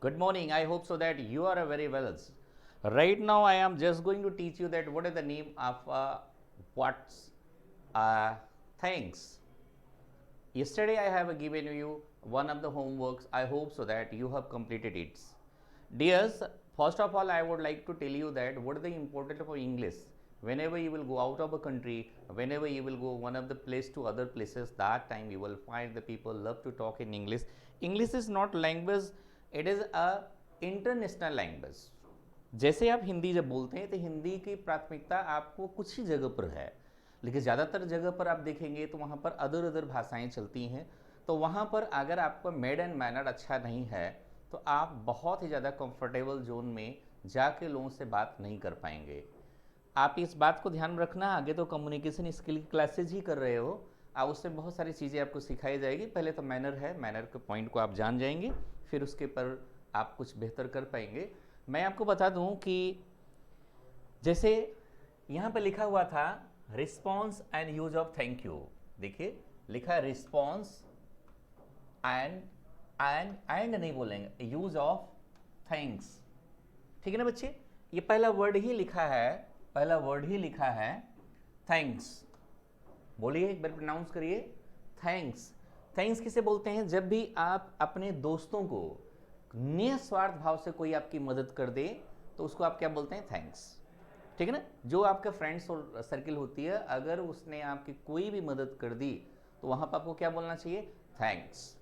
Good morning. I hope so that you are very well. Right now, I am just going to teach you that what is the name of what's thanks. Yesterday, I have given you one of the homeworks. I hope so that you have completed it. Dears, first of all, I would like to tell you that what is the importance of English. Whenever you will go out of a country, whenever you will go one of the place to other places, that time you will find the people love to talk in English. English is not language, it is a international language. जैसे आप हिंदी जब बोलते हैं तो हिंदी की प्राथमिकता आपको कुछ ही जगह पर है, लेकिन ज़्यादातर जगह पर आप देखेंगे तो वहाँ पर अदर अदर भाषाएं चलती हैं। तो वहाँ पर अगर आपका मेड एंड मैनर अच्छा नहीं है तो आप बहुत ही ज़्यादा कंफर्टेबल जोन में जाके लोगों से बात नहीं कर पाएंगे। आप इस बात को ध्यान में रखना, आगे तो कम्युनिकेशन स्किल की क्लासेज ही कर रहे हो, आप उससे बहुत सारी चीज़ें आपको सिखाई जाएगी। पहले तो मैनर है, मैनर के पॉइंट को आप जान जाएंगे, फिर उसके पर आप कुछ बेहतर कर पाएंगे। मैं आपको बता दूं कि जैसे यहाँ पर लिखा हुआ था response and use of thank you. देखिए लिखा है रिस्पॉन्स एंड नहीं बोलेंगे, यूज ऑफ थैंक्स। ठीक है ना बच्चे, ये पहला वर्ड ही लिखा है, पहला वर्ड ही लिखा है थैंक्स। बोलिए एक बार प्रोनाउंस करिए, थैंक्स। थैंक्स किसे बोलते हैं? जब भी आप अपने दोस्तों को निस्वार्थ भाव से कोई आपकी मदद कर दे तो उसको आप क्या बोलते हैं? थैंक्स। ठीक है ना, जो आपका फ्रेंड्स सर्किल होती है, अगर उसने आपकी कोई भी मदद कर दी तो वहां पर आपको क्या बोलना चाहिए? थैंक्स।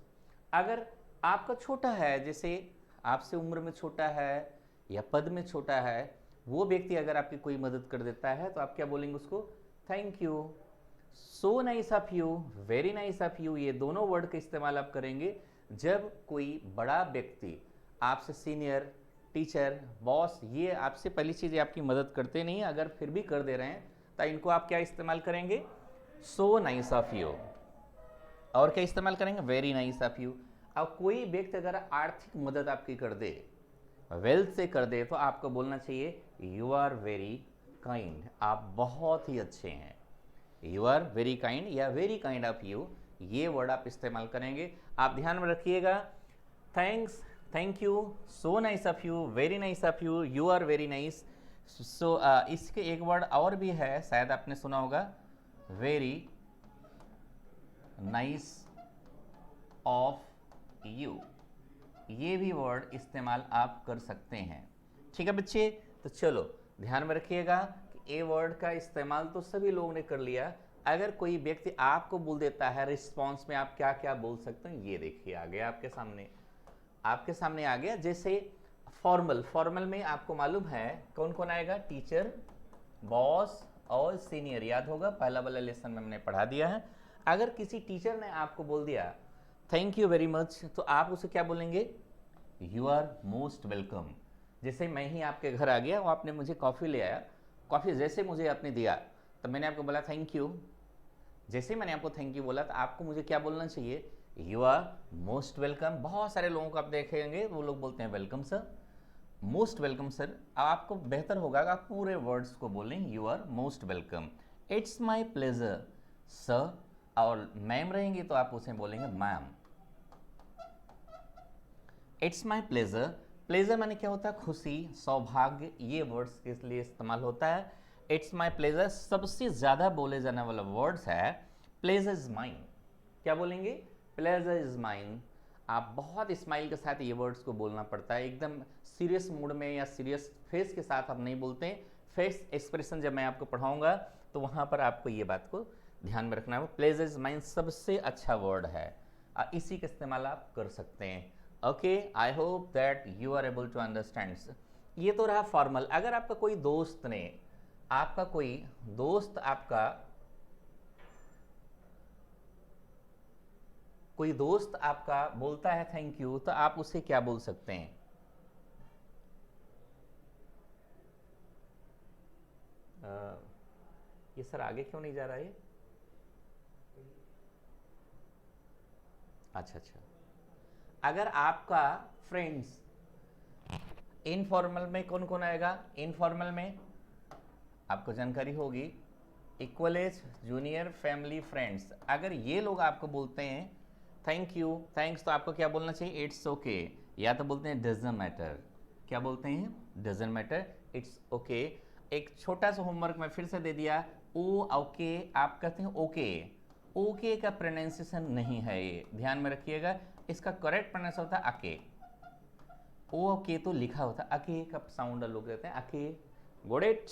अगर आपका छोटा है, जैसे आपसे उम्र में छोटा है या पद में छोटा है, वो व्यक्ति अगर आपकी कोई मदद कर देता है तो आप क्या बोलेंगे उसको? Thank you, so nice of you, very nice of you. ये दोनों वर्ड का इस्तेमाल आप करेंगे जब कोई बड़ा व्यक्ति आपसे सीनियर, टीचर, बॉस, ये आपसे पहली चीज़ आपकी मदद करते नहीं, अगर फिर भी कर दे रहे हैं तो इनको आप क्या इस्तेमाल करेंगे? सो नाइस ऑफ यू। और क्या इस्तेमाल करेंगे? Very nice of you. अब कोई व्यक्ति अगर आर्थिक मदद आपकी कर दे, वेल्थ से कर दे, तो आपको बोलना चाहिए यू आर वेरी काइंड, आप बहुत ही अच्छे हैं। यू आर वेरी काइंड या वेरी काइंड ऑफ यू, ये वर्ड आप इस्तेमाल करेंगे। आप ध्यान में रखिएगा, thanks, thank you, so nice of you, very nice of you, you are very nice. So इसके एक वर्ड और भी है, शायद आपने सुना होगा, वेरी नाइस ऑफ यू। ये भी वर्ड इस्तेमाल आप कर सकते हैं। ठीक है बच्चे, तो चलो ध्यान में रखिएगा कि ए वर्ड का इस्तेमाल तो सभी लोगों ने कर लिया। अगर कोई व्यक्ति आपको बोल देता है रिस्पॉन्स में, आप क्या क्या बोल सकते हैं, ये देखिए आ गया आपके सामने, आपके सामने आ गया। जैसे फॉर्मल, फॉर्मल में आपको मालूम है कौन कौन आएगा? टीचर, बॉस और सीनियर, याद होगा पहला वाला लेसन में हमने पढ़ा दिया है। अगर किसी टीचर ने आपको बोल दिया थैंक यू वेरी मच, तो आप उसे क्या बोलेंगे? You are most welcome. जैसे मैं ही आपके घर आ गया और आपने मुझे कॉफ़ी ले आया, कॉफ़ी जैसे मुझे आपने दिया तो मैंने आपको बोला थैंक यू। जैसे मैंने आपको थैंक यू बोला तो आपको मुझे क्या बोलना चाहिए? You are most welcome. बहुत सारे लोगों को आप देखेंगे वो लोग बोलते हैं welcome sir, most welcome sir. आपको बेहतर होगा कि आप पूरे वर्ड्स को बोलें, you are most welcome. It's my pleasure sir, और मैम रहेंगी तो आप उसे बोलेंगे ma'am. It's my pleasure, pleasure माने क्या होता है? खुशी, सौभाग्य, ये वर्ड्स किस लिए इस्तेमाल होता है? इट्स माई प्लेजर सबसे ज़्यादा बोले जाने वाला वर्ड्स है प्लेजर इज माइन। क्या बोलेंगे? Pleasure is mine. आप बहुत स्माइल के साथ ये वर्ड्स को बोलना पड़ता है, एकदम सीरियस मूड में या सीरियस फेस के साथ आप नहीं बोलते। फेस एक्सप्रेशन जब मैं आपको पढ़ाऊंगा तो वहाँ पर आपको ये बात को ध्यान में रखना है। प्लेजर इज माइन सबसे अच्छा वर्ड है, इसी का इस्तेमाल आप कर सकते हैं। Okay, I hope that you are able to understand. ये तो रहा फॉर्मल। अगर आपका कोई दोस्त ने, आपका कोई दोस्त आपका, कोई दोस्त आपका बोलता है थैंक यू, तो आप उसे क्या बोल सकते हैं? ये सर आगे क्यों नहीं जा रहा है? अच्छा अच्छा, अगर आपका फ्रेंड्स, इनफॉर्मल में कौन कौन आएगा? इनफॉर्मल में आपको जानकारी होगी, equal age, junior, family, friends. अगर ये लोग आपको बोलते हैं थैंक यू, थैंक्स, तो आपको क्या बोलना चाहिए? इट्स ओके, या तो बोलते हैं डजंट मैटर, क्या बोलते हैं, डजंट मैटर, इट्स ओके। एक छोटा सा होमवर्क मैं फिर से दे दिया, ओ ओके आप कहते हैं ओके, ओके का प्रोनाउंसिएशन नहीं है, ये ध्यान में रखिएगा। इसका करेक्ट प्रोनाउंस होता है अके, ओ ओके तो लिखा होता है, अके का साउंड लोग देते हैं अके, गॉट इट।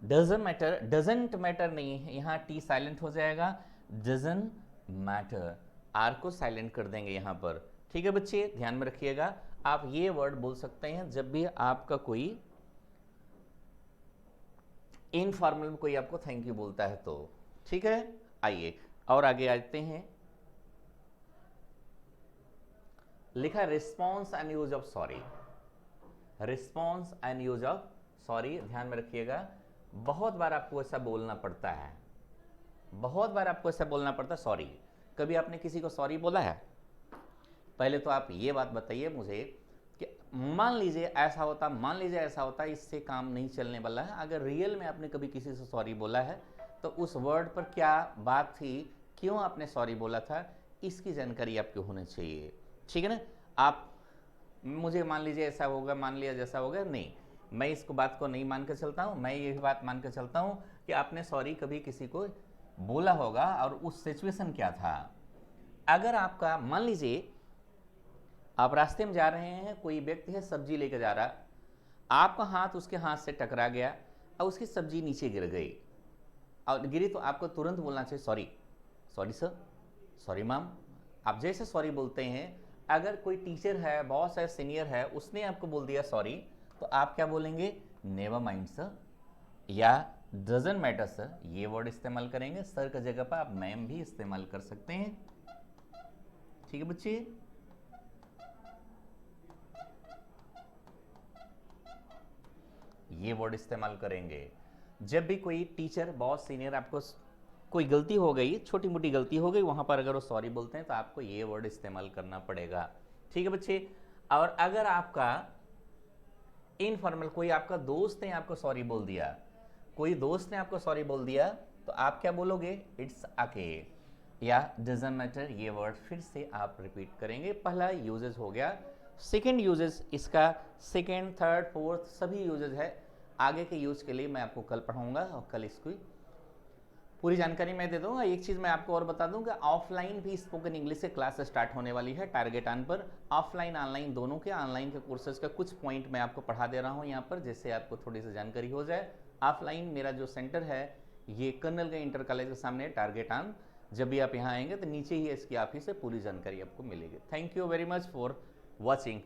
डजंट मैटर नहीं है, यहाँ टी साइलेंट हो जाएगा, डजंट मैटर, आर को साइलेंट कर देंगे यहाँ पर, ठीक है बच्चे, ध्यान में रखिएगा। आप ये वर्ड बोल सकते हैं जब भी आपका कोई इनफॉर्मल में कोई आपको थैंक यू बोलता है तो, ठीक है। आइए और आगे आते हैं, लिखा response and use of sorry, response and use of sorry, ध्यान में रखिएगा। बहुत बार आपको ऐसा बोलना पड़ता है, बहुत बार आपको ऐसा बोलना पड़ता है सॉरी। कभी आपने किसी को सॉरी बोला है? पहले तो आप ये बात बताइए मुझे कि मान लीजिए ऐसा होता, मान लीजिए ऐसा होता, इससे काम नहीं चलने वाला है। अगर रियल में आपने कभी किसी से सॉरी बोला है तो उस वर्ड पर क्या बात थी, क्यों आपने सॉरी बोला था, इसकी जानकारी आपको होनी चाहिए, ठीक है ना। आप मुझे मान लीजिए ऐसा होगा, मान लिया जैसा होगा, नहीं, मैं इसको बात को नहीं मान कर चलता हूँ। मैं ये बात मान कर चलता हूँ कि आपने सॉरी कभी किसी को बोला होगा और उस सिचुएशन क्या था। अगर आपका मान लीजिए आप रास्ते में जा रहे हैं, कोई व्यक्ति है सब्जी लेकर जा रहा, आपका हाथ उसके हाथ से टकरा गया और उसकी सब्जी नीचे गिर गई, और गिरी तो आपको तुरंत बोलना चाहिए sorry, sorry sir, sorry ma'am. आप जैसे सॉरी बोलते हैं, अगर कोई टीचर है, बॉस है, सीनियर है, उसने आपको बोल दिया सॉरी, तो आप क्या बोलेंगे, नेवर माइंड सर, या डजंट मैटर सर, ये वर्ड इस्तेमाल करेंगे। सर की जगह पर आप मैम भी इस्तेमाल कर सकते हैं, ठीक है बच्चे। ये वर्ड इस्तेमाल करेंगे जब भी कोई टीचर, बॉस, सीनियर आपको कोई गलती हो गई, छोटी मोटी गलती हो गई, वहां पर अगर वो सॉरी बोलते हैं तो आपको ये वर्ड इस्तेमाल करना पड़ेगा, ठीक है बच्चे। और अगर आपका इनफॉर्मल कोई आपका दोस्त ने आपको सॉरी बोल दिया, कोई दोस्त ने आपको सॉरी बोल दिया, तो आप क्या बोलोगे, इट्स ओके या डजंट मैटर। ये वर्ड फिर से आप रिपीट करेंगे। पहला यूजेज हो गया। सेकेंड यूजेज इसका, सेकेंड, थर्ड, फोर्थ सभी यूजेज है। आगे के यूज के लिए मैं आपको कल पढ़ाऊंगा और कल इसकी पूरी जानकारी मैं दे दूंगा। एक चीज़ मैं आपको और बता दूं कि ऑफलाइन भी स्पोकन इंग्लिश से क्लास स्टार्ट होने वाली है टारगेट ऑन पर। ऑफलाइन ऑनलाइन दोनों के, ऑनलाइन के कोर्सेज का कुछ पॉइंट मैं आपको पढ़ा दे रहा हूं यहाँ पर, जिससे आपको थोड़ी सी जानकारी हो जाए। ऑफलाइन मेरा जो सेंटर है ये कर्नलगंज इंटर कॉलेज के सामने टारगेट ऑन। जब भी आप यहाँ आएंगे तो नीचे ही इसकी ऑफिस से पूरी जानकारी आपको मिलेगी। Thank you very much for watching.